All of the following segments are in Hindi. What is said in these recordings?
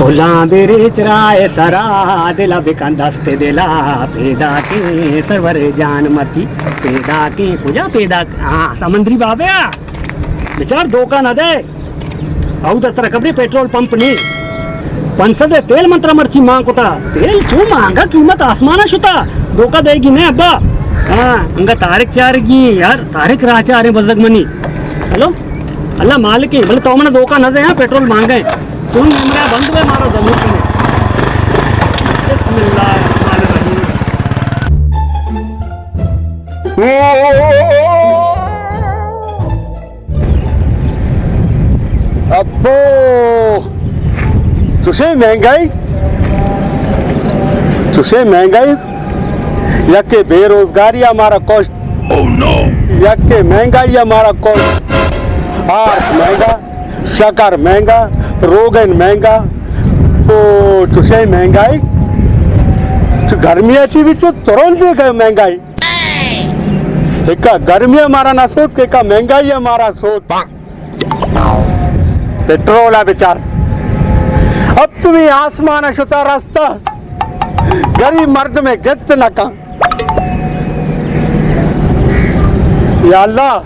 फुला बेरे चराए सरा दिला बिकंदस्ते दिला पैदा के सरवर जान मर्ची पैदा के पूजा पैदा हाँ समुद्री बाबे विचार धोखा न दे अव तर कबड्डी पेट्रोल पंप नी पंचदे तेल मंत्र मर्ची मांग कोता तेल क्यों महंगा कीमत आसमान शुता धोखा देगी ने अब्बा हाँ अंगा तारीख चार की यार तारीख राचा अरे बजग मनी हेलो अल्लाह मालिक ही बोले तो मैंने धोखा न दे यहाँ पेट्रोल मांगे तुम मेरा बंद हुए मारो जमीन में अब्बो तुझे महंगाई यके बेरोजगारी हमारा कॉस्ट यके महंगाई हमारा कॉस्ट आर्थ महंगा शक्कर महंगा रोगन महंगा तो तुझे महंगाई तो गर्मियाची भी तो तुरंत गए महंगाई एक गर्मी हमारा ना सोच के का महंगाई हमारा सोच पेट्रोल है बेचार अब तुम्हें आसमान शुता रास्ता गरीब मर्द में गत न का या अल्लाह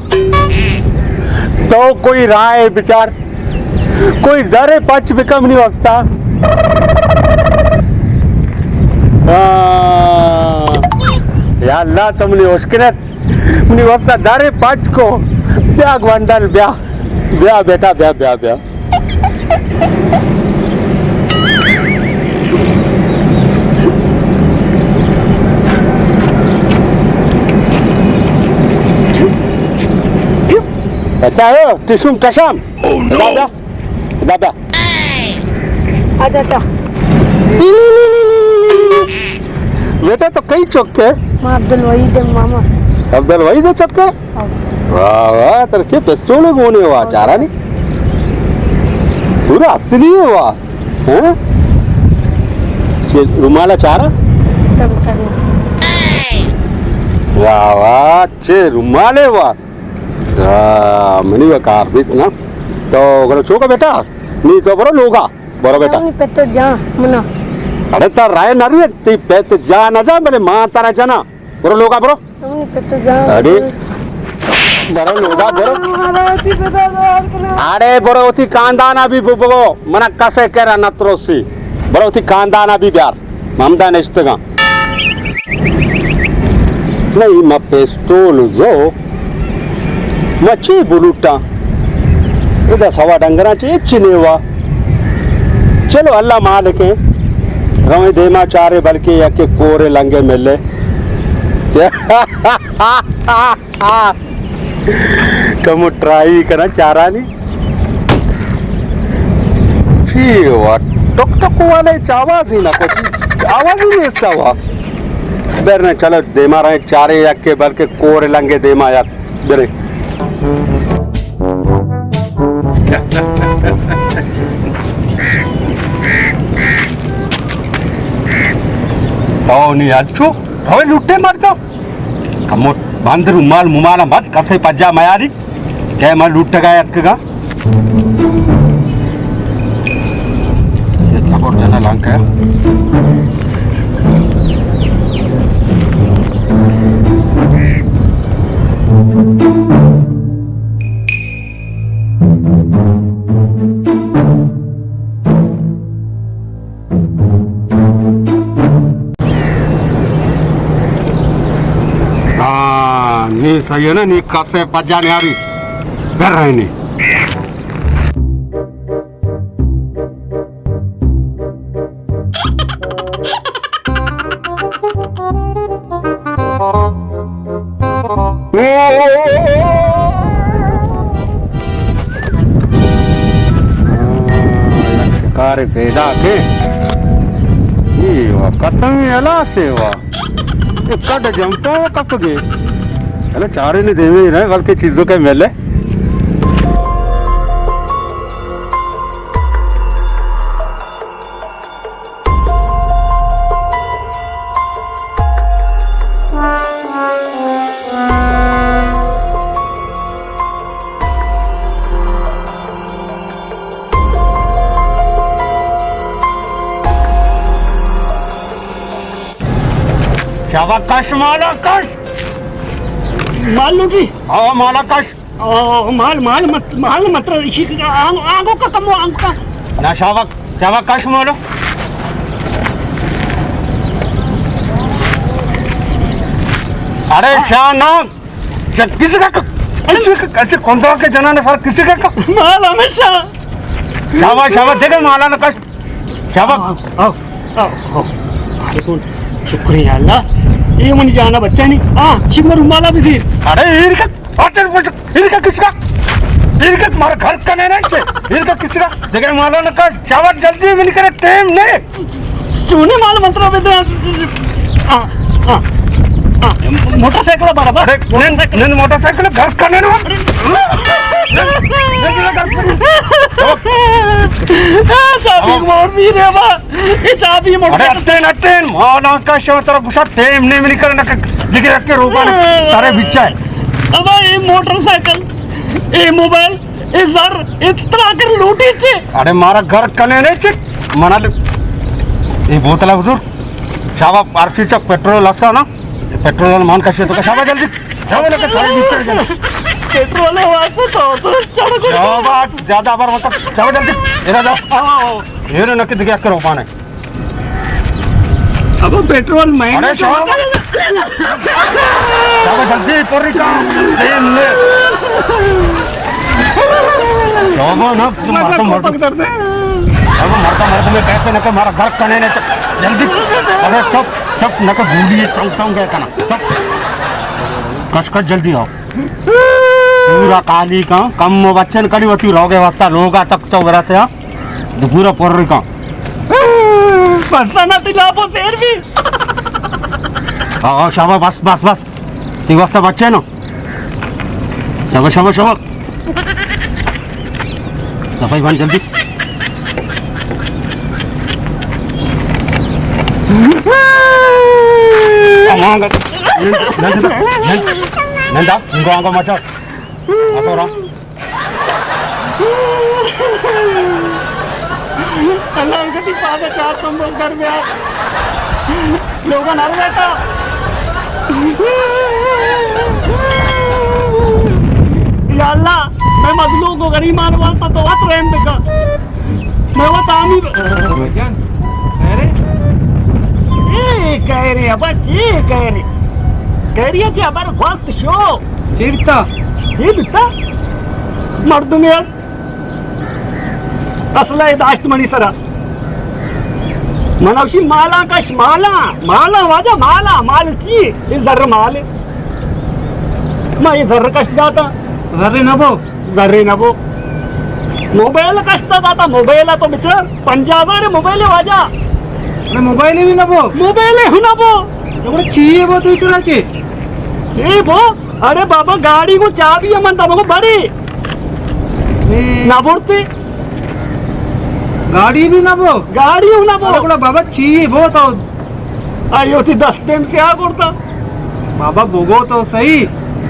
तो कोई राय बेचार कोई दरे पच बिकम नहीं वस्ता या अल्लाह तुमने मुश्किल नहीं वस्ता दरे पच को ब्याह वंडल ब्याह बेटा ब्याह अच्छा है टिशुम टशम दादा अच्छा बेटा तो कई चौके मैं अब्दुल वहीद मामा अब्दुल वहीद चौके वाह वाह तेरे चे पिस्तौल गोने हुआ चारा नहीं पूरा असली हुआ हैं रुमाला चारा वाह वाह चे रुमाले हुआ मनी वा कार बीत ना तो गलो चोका बेटा नी तो बरो लोगा बरो बेटा नी पेतो जा मना अरे तार राय नरवे ती पेत जा ना जा मेरे मां तारा जाना बरो लोगा बरो नी पेतो जा अरे बरो लोगा बरो अरे बरो उती कांदाना भी बुबगो मना कसे केरा नत्रोसी बरो उती कांदाना भी ब्यार ममदा नेस्तगा नहीं म पेस्टोल जो मच्छी बुलूटा इधर सवा डंगरा चे चिनेवा चलो अल्लाह मालिक है रवे देमा चारे बल्कि यके कोरे लंगे मिले कम ट्राई करना चारा नहीं टक टक वाले आवाज ही ना कुछ आवाज ही नहीं इसका हुआ इधर ने चलो देमा रहे चारे यके बल्कि कोरे लंगे देमा या इधर तो नहीं अच्छो हवे लुट्टे मार दो कमो बंद रुमाल मुमाला मत कसे पज्जा मयारी क्या मैं लुट गया अक्का ये सपोर्ट जाना लंग है नी सही है ना नी कसे पज्जा नहीं आ रही फिर रहे नहीं कार पैदा के ये वा कतम एला से वा ये कट जमता वो कप गए चलो चारे नहीं देवे ही ना कल के चीजों के मेले शाबाश कश माला कश माल लूटी हाँ माला कश माल मत आंखों का कम आंखों का ना शाबाश शाबाश कश मालो अरे शाहनाग किसी का ऐसे कौन के जना ने सर किसी का माल हमेशा शाबाश शाबाश देखे माला ना कश शाबाश आओ आओ मालिकुन शुक्रिया अल्लाह ये मुझे जाना बच्चा नहीं हाँ शिमर माला भी फिर अरे इनका किसका इनका मारा घर का नहीं ना इनका किसका देखे माला ना कश शाबाश जल्दी मिल कर टाइम नहीं चूने माल मंत्र में मोटरसाइकिल बराबर अरे मोटरसाइकिल घर का नहीं चाबी मोड़ भी रे बा ये चाबी मोड़ अरे अट्टेन माला का शव तेरा गुस्सा टाइम नहीं मिल कर दिखे रख के रोका सारे बिच्चा है अब ये मोटरसाइकिल ये मोबाइल ये जर इतना कर लूटी छे अरे मारा घर कने नहीं छे मना ये बोतल है हुजूर शाबा आरसी चक पेट्रोल लगता ना पेट्रोल मान का तो शाबा जल्दी शाबा लेके सारे बिच्चा जल्दी पेट्रोल वास्ते तो चढ़ गो शाबा ज्यादा बार मत शाबा जल्दी इधर जाओ ये ना कि दिखे कर रोका नहीं अब पेट्रोल महंगा अरे शाबा शाबा जल्दी पूरी का टाइम ले शाबा ना तुम मारता अब मरता में कहते ना कि हमारा घर कने ने जल्दी अरे चुप न को भूलिए टंग गया ना चुप कस जल्दी आओ पूरा काली का कम बच्चन कड़ी होती रहोगे वास्ता लोग तक तो वगैरह से तो पूरा पर रही का बसना तिलापो शेर भी हाँ शाबा बस बस बस ती वास्ता बच्चे ना शाबा शाबा शाबा सफाई बन जल्दी नंदा इनको आंखों मचा असो रहा अल्लाह गति पादे चार संबल कर में लोगों नर बैठा या अल्लाह मैं मजलूम को गरीमान वास्ता तो वत रहम दिखा मैं वो तामी कह रहे अब कह रही है अबर फर्स्ट शो चीरता मर्द में असला दाश्त मनी सरा मनवशी माला कश माला वाजा माला माल ची ये जर्र माल है मैं ये जर्र कश दाता जर्रे नबो मोबाइल कशता दाता मोबाइल तो बिचार 50,000 मोबाइल वाजा अरे मोबाइल भी नबो मोबाइल है नबो एवढं चाहिए बो तू कराचे ची बो अरे बाबा गाड़ी को चाबी है मन तब बड़ी ना बोलते गाड़ी भी नबो गाड़ी हूँ ना बो अरे बाबा चाहिए बो तो आयो थी 10 दिन से आ करता बाबा बोगो तो सही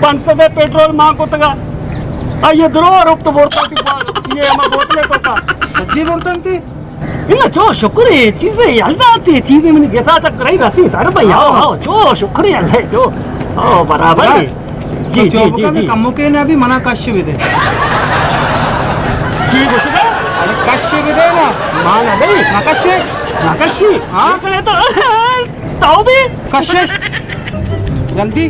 500 दे पेट्रोल मां को तगा आयो द्रो रूप तो बोलता थी ये हम बोतले तो का सच्ची बोलता थी इन्ना चो शुक्रिया चीजें यल्दा आती चीजें मैंने कैसा तक रही रसी सर भाई आओ चो शुक्रिया अल्लाह चो ओ बराबर जी जी जी जी कमो के ने अभी मना कश्य भी दे जी कुछ दे अरे कश्य भी दे ना माना दे नकशी हाँ करे तो भी कश्य जल्दी